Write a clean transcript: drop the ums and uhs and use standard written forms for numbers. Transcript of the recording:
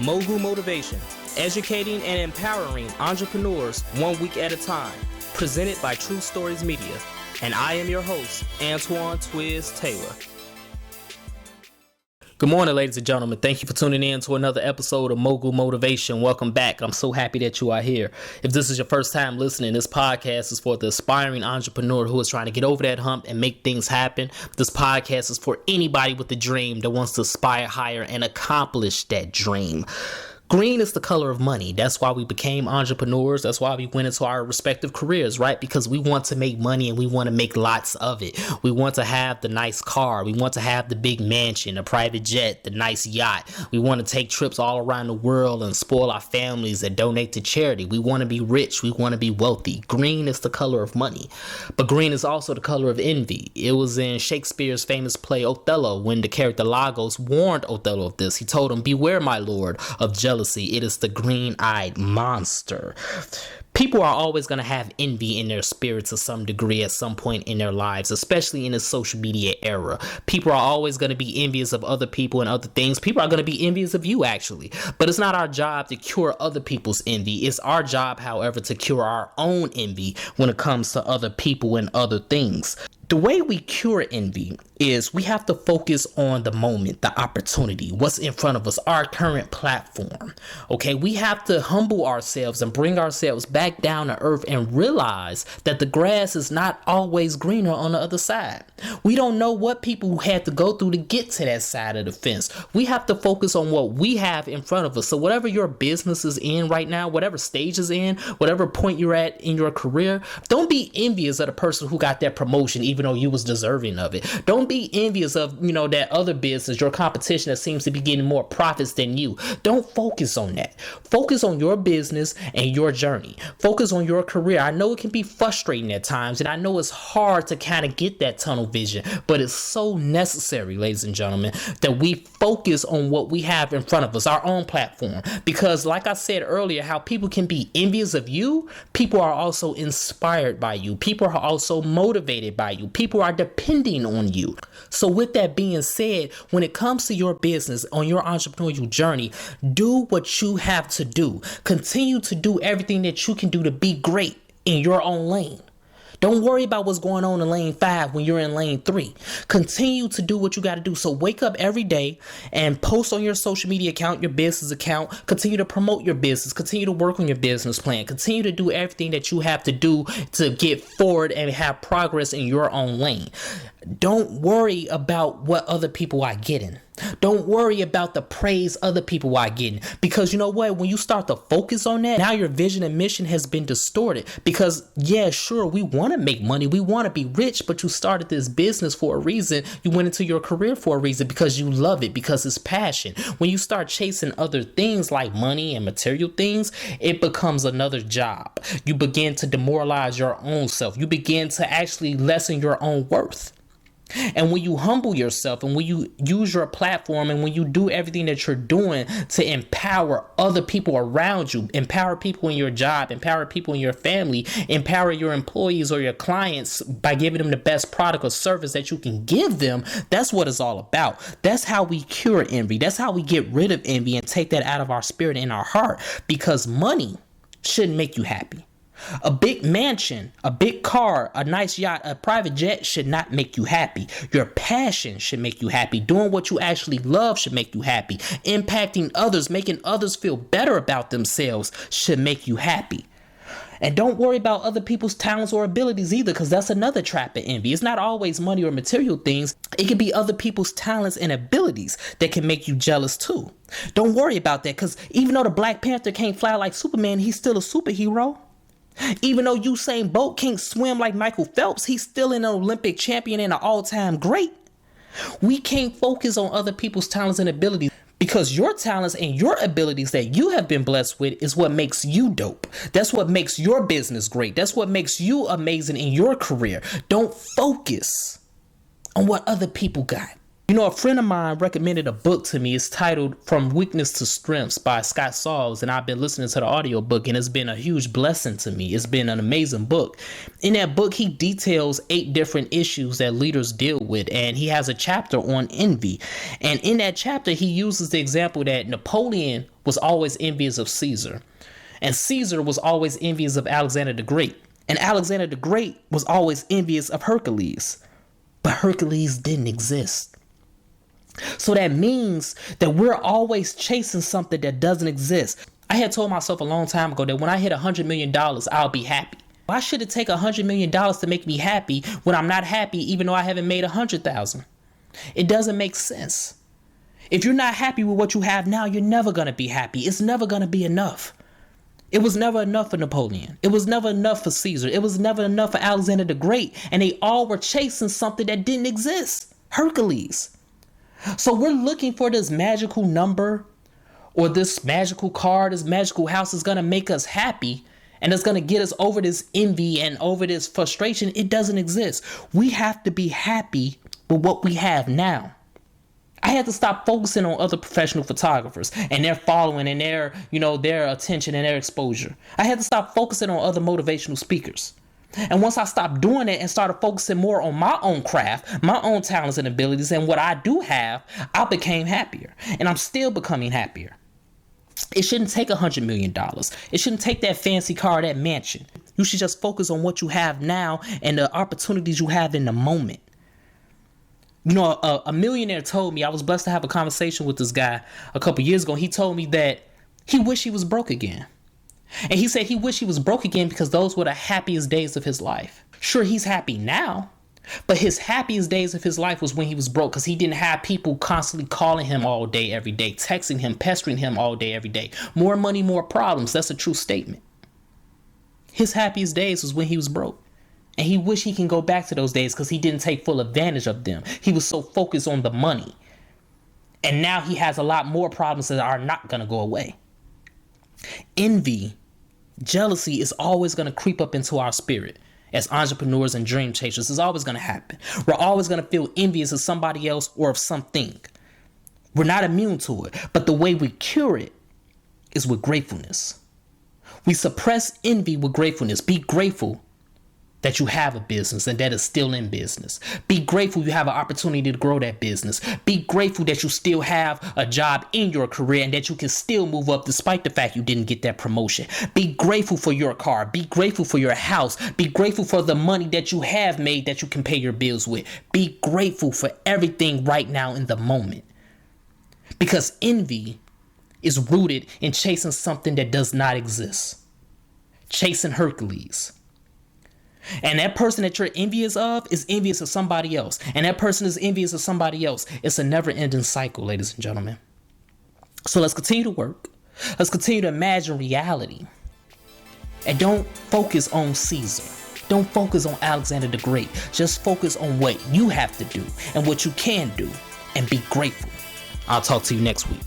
Mogul Motivation, educating and empowering entrepreneurs 1 week at a time. Presented by True Stories Media. And I am your host, Antoine Twiz Taylor. Good morning, ladies and gentlemen. Thank you for tuning in to another episode of Mogul Motivation. Welcome back. I'm so happy that you are here. If this is your first time listening, this podcast is for the aspiring entrepreneur who is trying to get over that hump and make things happen. This podcast is for anybody with a dream that wants to aspire higher and accomplish that dream. Green is the color of money. That's why we became entrepreneurs. That's why we went into our respective careers, right? Because we want to make money and we want to make lots of it. We want to have the nice car. We want to have the big mansion, the private jet, the nice yacht. We want to take trips all around the world and spoil our families and donate to charity. We want to be rich. We want to be wealthy. Green is the color of money. But green is also the color of envy. It was in Shakespeare's famous play Othello when the character Lagos warned Othello of this. He told him, "Beware, my lord, of jealousy. It is the green-eyed monster." People are always going to have envy in their spirit to some degree at some point in their lives, especially in the social media era. People are always going to be envious of other people and other things. People are going to be envious of you, actually. But it's not our job to cure other people's envy. It's our job, however, to cure our own envy when it comes to other people and other things. The way we cure envy is we have to focus on the moment, the opportunity, what's in front of us, our current platform. Okay, we have to humble ourselves and bring ourselves back down to earth and realize that the grass is not always greener on the other side. We don't know what people had to go through to get to that side of the fence. We have to focus on what we have in front of us. So whatever your business is in right now, whatever stage is in, whatever point you're at in your career, don't be envious of the person who got that promotion, even though you was deserving of it. Don't be envious of, that other business, your competition that seems to be getting more profits than you. Don't focus on that. Focus on your business and your journey. Focus on your career. I know it can be frustrating at times, and I know it's hard to kind of get that tunnel vision, but it's so necessary, ladies and gentlemen, that we focus on what we have in front of us, our own platform. Because like I said earlier, how people can be envious of you, people are also inspired by you. People are also motivated by you. People are depending on you. So with that being said, when it comes to your business, on your entrepreneurial journey, do what you have to do. Continue to do everything that you can do to be great in your own lane. Don't worry about what's going on in lane 5 when you're in lane 3. Continue to do what you got to do. So wake up every day and post on your social media account, your business account. Continue to promote your business. Continue to work on your business plan. Continue to do everything that you have to do to get forward and have progress in your own lane. Don't worry about what other people are getting. Don't worry about the praise other people are getting. Because you know what? When you start to focus on that, now your vision and mission has been distorted. Because yeah, sure, we want to make money. We want to be rich, but you started this business for a reason. You went into your career for a reason because you love it, because it's passion. When you start chasing other things like money and material things, it becomes another job. You begin to demoralize your own self. You begin to actually lessen your own worth. And when you humble yourself and when you use your platform and when you do everything that you're doing to empower other people around you, empower people in your job, empower people in your family, empower your employees or your clients by giving them the best product or service that you can give them, that's what it's all about. That's how we cure envy. That's how we get rid of envy and take that out of our spirit and our heart, because money shouldn't make you happy. A big mansion, a big car, a nice yacht, a private jet should not make you happy. Your passion should make you happy. Doing what you actually love should make you happy. Impacting others, making others feel better about themselves should make you happy. And don't worry about other people's talents or abilities either, because that's another trap of envy. It's not always money or material things. It can be other people's talents and abilities that can make you jealous too. Don't worry about that, because even though the Black Panther can't fly like Superman, he's still a superhero. Even though Usain Bolt can't swim like Michael Phelps, he's still an Olympic champion and an all-time great. We can't focus on other people's talents and abilities, because your talents and your abilities that you have been blessed with is what makes you dope. That's what makes your business great. That's what makes you amazing in your career. Don't focus on what other people got. You know, a friend of mine recommended a book to me. It's titled From Weakness to Strengths by Scott Sauls, and I've been listening to the audiobook, and it's been a huge blessing to me. It's been an amazing book. In that book, he details 8 different issues that leaders deal with, and he has a chapter on envy. And in that chapter, he uses the example that Napoleon was always envious of Caesar, and Caesar was always envious of Alexander the Great, and Alexander the Great was always envious of Hercules, but Hercules didn't exist. So that means that we're always chasing something that doesn't exist. I had told myself a long time ago that when I hit $100 million, I'll be happy. Why should it take $100 million to make me happy when I'm not happy even though I haven't made 100,000? It doesn't make sense. If you're not happy with what you have now, you're never going to be happy. It's never going to be enough. It was never enough for Napoleon. It was never enough for Caesar. It was never enough for Alexander the Great. And they all were chasing something that didn't exist. Hercules. So we're looking for this magical number or this magical car, this magical house is going to make us happy and it's going to get us over this envy and over this frustration. It doesn't exist. We have to be happy with what we have now. I had to stop focusing on other professional photographers and their following and their attention and their exposure. I had to stop focusing on other motivational speakers. And once I stopped doing it and started focusing more on my own craft, my own talents and abilities and what I do have, I became happier. And I'm still becoming happier. It shouldn't take $100 million. It shouldn't take that fancy car, that mansion. You should just focus on what you have now and the opportunities you have in the moment. You know, a millionaire told me, I was blessed to have a conversation with this guy a couple years ago. He told me that he wished he was broke again. And he said he wished he was broke again because those were the happiest days of his life. Sure, he's happy now, but his happiest days of his life was when he was broke because he didn't have people constantly calling him all day, every day, texting him, pestering him all day, every day. More money, more problems. That's a true statement. His happiest days was when he was broke. And he wished he can go back to those days because he didn't take full advantage of them. He was so focused on the money. And now he has a lot more problems that are not going to go away. Envy, jealousy is always going to creep up into our spirit. As entrepreneurs and dream chasers, it's always going to happen. We're always going to feel envious of somebody else or of something. We're not immune to it. But the way we cure it is with gratefulness. We suppress envy with gratefulness. Be grateful that you have a business and that is still in business. Be grateful you have an opportunity to grow that business. Be grateful that you still have a job in your career and that you can still move up despite the fact you didn't get that promotion. Be grateful for your car. Be grateful for your house. Be grateful for the money that you have made that you can pay your bills with. Be grateful for everything right now in the moment. Because envy is rooted in chasing something that does not exist. Chasing Hercules. And that person that you're envious of is envious of somebody else. And that person is envious of somebody else. It's a never-ending cycle, ladies and gentlemen. So let's continue to work. Let's continue to imagine reality. And don't focus on Caesar. Don't focus on Alexander the Great. Just focus on what you have to do and what you can do. And be grateful. I'll talk to you next week.